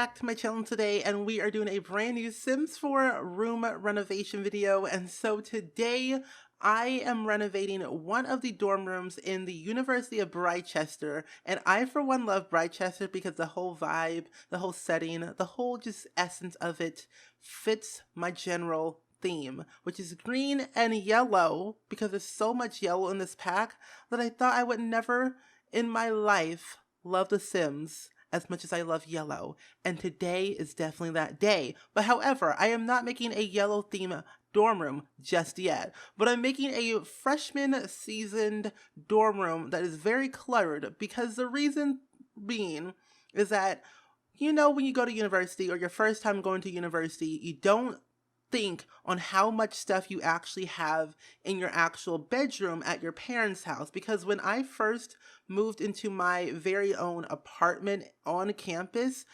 back to my channel today, and we are doing a brand new Sims 4 room renovation video. And so today I am renovating one of the dorm rooms in the University of Britechester, and I for one love Britechester because the whole vibe, the whole setting, the whole just essence of it fits my general theme, which is green and yellow, because there's so much yellow in this pack that I thought I would never in my life love The Sims as much as I love yellow, and today is definitely that day. But however, I am not making a yellow theme dorm room just yet, but I'm making a freshman seasoned dorm room that is very cluttered, because the reason being is that, you know, when you go to university or your first time going to university, you don't think on how much stuff you actually have in your actual bedroom at your parents' house. Because when I first moved into my very own apartment on campus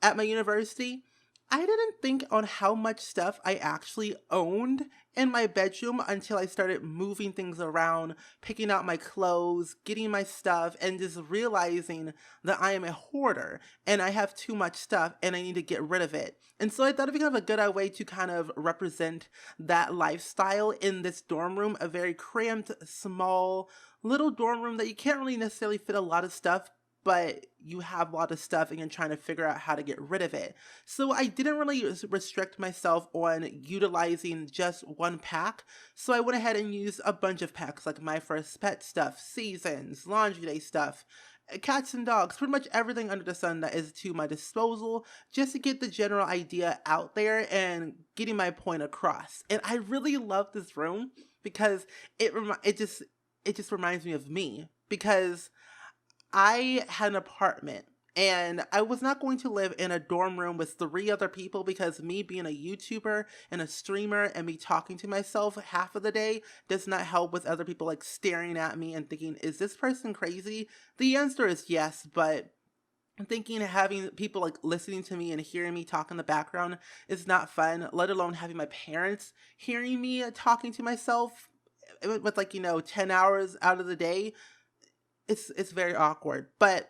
at my university, I didn't think on how much stuff I actually owned in my bedroom until I started moving things around, picking out my clothes, getting my stuff, and just realizing that I am a hoarder and I have too much stuff and I need to get rid of it. And so I thought it'd be kind of a good way to kind of represent that lifestyle in this dorm room, a very cramped, small, little dorm room that you can't really necessarily fit a lot of stuff, but you have a lot of stuff and you're trying to figure out how to get rid of it. So I didn't really restrict myself on utilizing just one pack. So I went ahead and used a bunch of packs, like My First Pet stuff, seasons, laundry day stuff, cats and dogs, pretty much everything under the sun that is to my disposal, just to get the general idea out there and getting my point across. And I really love this room because it just reminds me of me, because I had an apartment and I was not going to live in a dorm room with 3 other people, because me being a YouTuber and a streamer and me talking to myself half of the day does not help with other people like staring at me and thinking, is this person crazy? The answer is yes, but I'm thinking having people like listening to me and hearing me talk in the background is not fun, let alone having my parents hearing me talking to myself with, like, you know, 10 hours out of the day. It's very awkward. But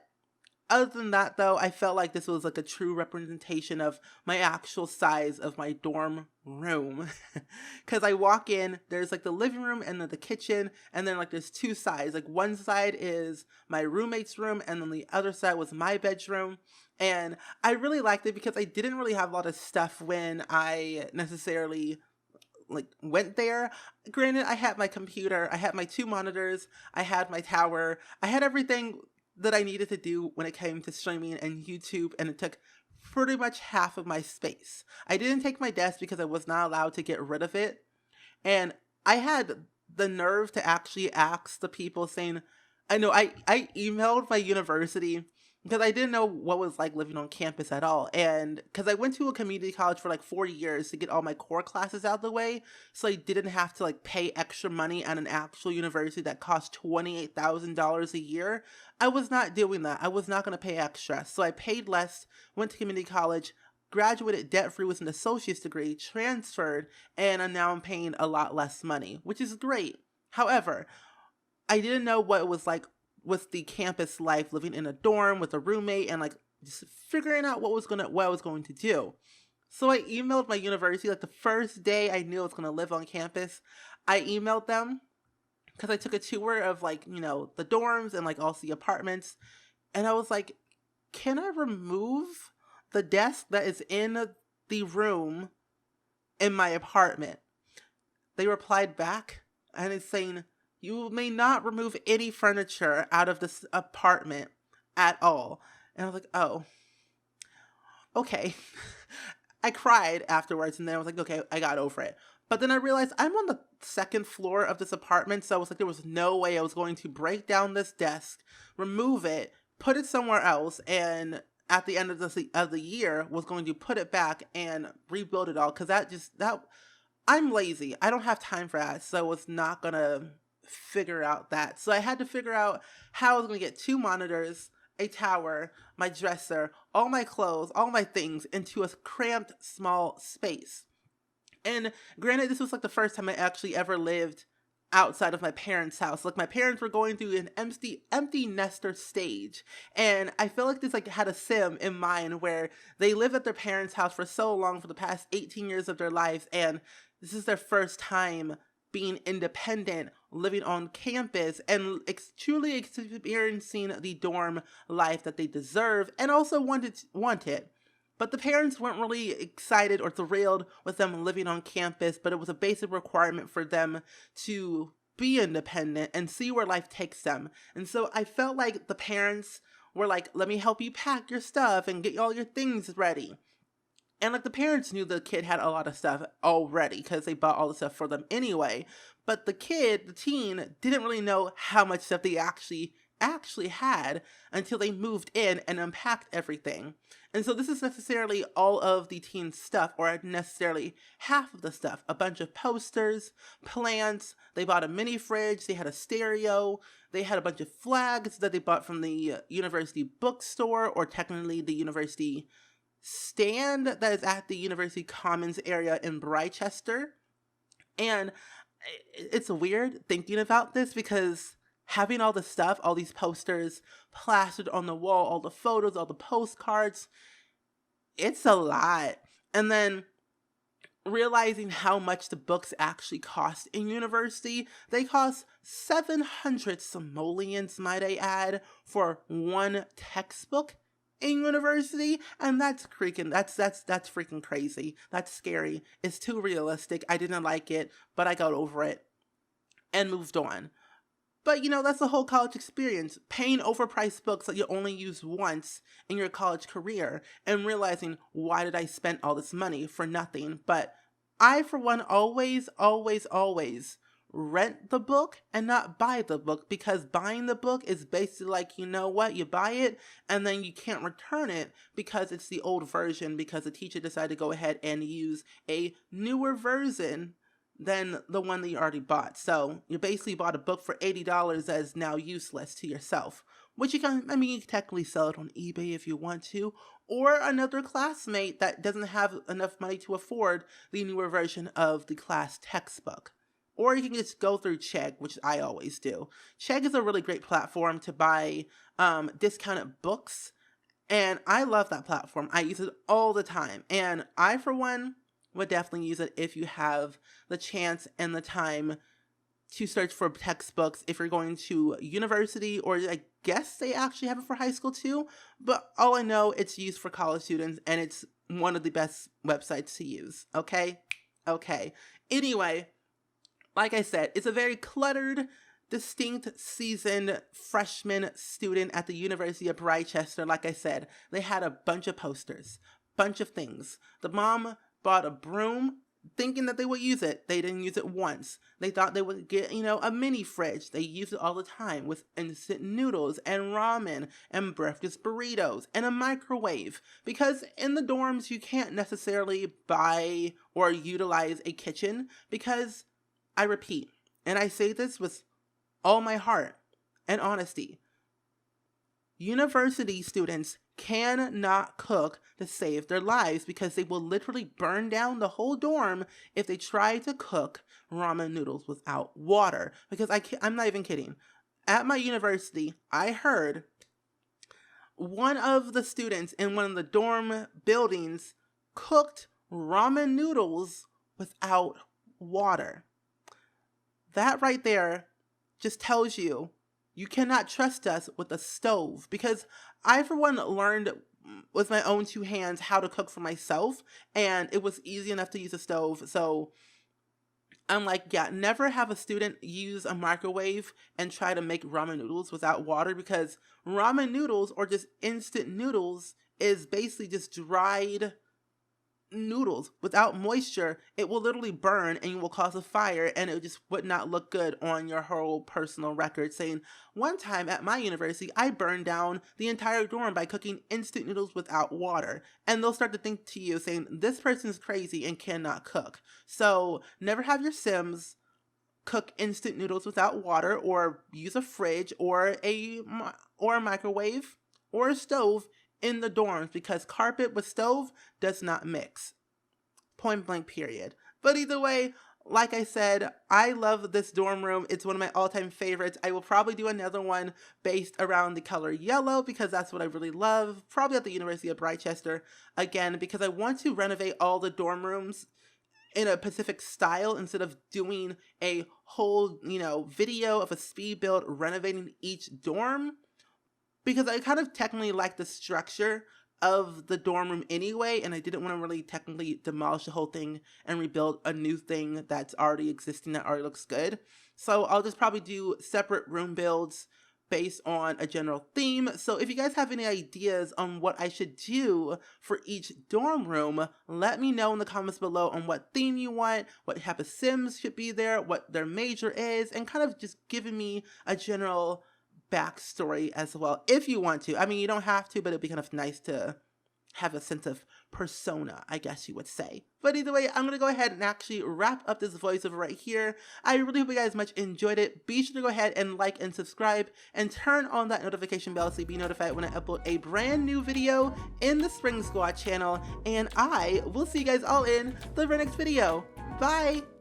other than that, though, I felt like this was like a true representation of my actual size of my dorm room. Because I walk in, there's like the living room and then the kitchen, and then like there's 2 sides. Like one side is my roommate's room, and then the other side was my bedroom. And I really liked it because I didn't really have a lot of stuff when I necessarily like went there. Granted, I had my computer, I had my 2 monitors, I had my tower, I had everything that I needed to do when it came to streaming and YouTube, and it took pretty much half of my space. I didn't take my desk because I was not allowed to get rid of it, and I had the nerve to actually ask the people saying, I emailed my university because I didn't know what was like living on campus at all. And because I went to a community college for like 4 years to get all my core classes out of the way, so I didn't have to like pay extra money at an actual university that cost $28,000 a year. I was not doing that. I was not going to pay extra. So I paid less, went to community college, graduated debt-free with an associate's degree, transferred, and now I'm paying a lot less money, which is great. However, I didn't know what it was like with the campus life, living in a dorm with a roommate and like just figuring out what I was going to do. So I emailed my university like the first day I knew I was going to live on campus. I emailed them because I took a tour of like, you know, the dorms and like also the apartments. And I was like, can I remove the desk that is in the room in my apartment? They replied back and it's saying, you may not remove any furniture out of this apartment at all. And I was like, oh, okay. I cried afterwards, and then I was like, okay, I got over it. But then I realized I'm on the 2nd floor of this apartment, so I was like, there was no way I was going to break down this desk, remove it, put it somewhere else, and at the end of the year was going to put it back and rebuild it all, because I'm lazy. I don't have time for that, so I was not gonna figure out that. So I had to figure out how I was going to get 2 monitors, a tower, my dresser, all my clothes, all my things into a cramped small space. And granted, this was like the first time I actually ever lived outside of my parents' house. Like, my parents were going through an empty nester stage, and I feel like this like had a sim in mind where they lived at their parents' house for so long, for the past 18 years of their lives, and this is their first time being independent, living on campus, and truly experiencing the dorm life that they deserve and also wanted. But the parents weren't really excited or thrilled with them living on campus, but it was a basic requirement for them to be independent and see where life takes them. And so I felt like the parents were like, let me help you pack your stuff and get all your things ready. And like, the parents knew the kid had a lot of stuff already because they bought all the stuff for them anyway. But the teen, didn't really know how much stuff they actually had until they moved in and unpacked everything. And so this is necessarily all of the teen's stuff, or necessarily half of the stuff. A bunch of posters, plants, they bought a mini fridge, they had a stereo, they had a bunch of flags that they bought from the university bookstore, or technically the university stand that is at the University Commons area in Britechester. And it's weird thinking about this because having all the stuff, all these posters plastered on the wall, all the photos, all the postcards, it's a lot. And then realizing how much the books actually cost in university. They cost 700 simoleons, might I add, for one textbook in university, and that's freaking crazy. That's scary. It's too realistic. I didn't like it, but I got over it and moved on. But that's the whole college experience, paying overpriced books that you only use once in your college career and realizing, why did I spend all this money for nothing? But I, for one, always rent the book and not buy the book, because buying the book is basically like, you buy it and then you can't return it because it's the old version, because the teacher decided to go ahead and use a newer version than the one that you already bought. So you basically bought a book for $80 that is now useless to yourself, which you can technically sell it on eBay if you want to, or another classmate that doesn't have enough money to afford the newer version of the class textbook. Or you can just go through Chegg, which I always do. Chegg is a really great platform to buy discounted books, and I love that platform. I use it all the time, and I, for one, would definitely use it if you have the chance and the time to search for textbooks if you're going to university, or I guess they actually have it for high school too, but all I know, it's used for college students, and it's one of the best websites to use, okay? Anyway, like I said, it's a very cluttered, distinct, seasoned freshman student at the University of Britechester. Like I said, they had a bunch of posters, bunch of things. The mom bought a broom thinking that they would use it. They didn't use it once. They thought they would get, a mini fridge. They use it all the time with instant noodles and ramen and breakfast burritos and a microwave. Because in the dorms, you can't necessarily buy or utilize a kitchen, because, I repeat, and I say this with all my heart and honesty, university students cannot cook to save their lives, because they will literally burn down the whole dorm if they try to cook ramen noodles without water. Because I'm not even kidding. At my university, I heard one of the students in one of the dorm buildings cooked ramen noodles without water. That right there just tells you cannot trust us with a stove, because I, for one, learned with my own two hands how to cook for myself, and it was easy enough to use a stove. So I'm like, never have a student use a microwave and try to make ramen noodles without water, because ramen noodles, or just instant noodles, is basically just dried noodles without moisture. It will literally burn and you will cause a fire, and it just would not look good on your whole personal record, saying, one time at my university, I burned down the entire dorm by cooking instant noodles without water. And they'll start to think to you, saying, this person's crazy and cannot cook. So never have your Sims cook instant noodles without water, or use a fridge or a microwave or a stove in the dorms, because carpet with stove does not mix. Point blank, period. But either way, Like I said, I love this dorm room. It's one of my all-time favorites. I will probably do another one based around the color yellow because that's what I really love. Probably at the University of Britechester again because I want to renovate all the dorm rooms in a Pacific style instead of doing a whole, video of a speed build renovating each dorm, because I kind of technically like the structure of the dorm room anyway, and I didn't want to really technically demolish the whole thing and rebuild a new thing that's already existing that already looks good. So I'll just probably do separate room builds based on a general theme. So if you guys have any ideas on what I should do for each dorm room, let me know in the comments below on what theme you want, what type of Sims should be there, what their major is, and kind of just giving me a general backstory as well if you want to. I mean, you don't have to, but it'd be kind of nice to have a sense of persona, I guess you would say. But either way, I'm going to go ahead and actually wrap up this voiceover right here. I really hope you guys much enjoyed it. Be sure to go ahead and like and subscribe and turn on that notification bell so you be notified when I upload a brand new video in the Spring Squad channel. And I will see you guys all in the very next video. Bye!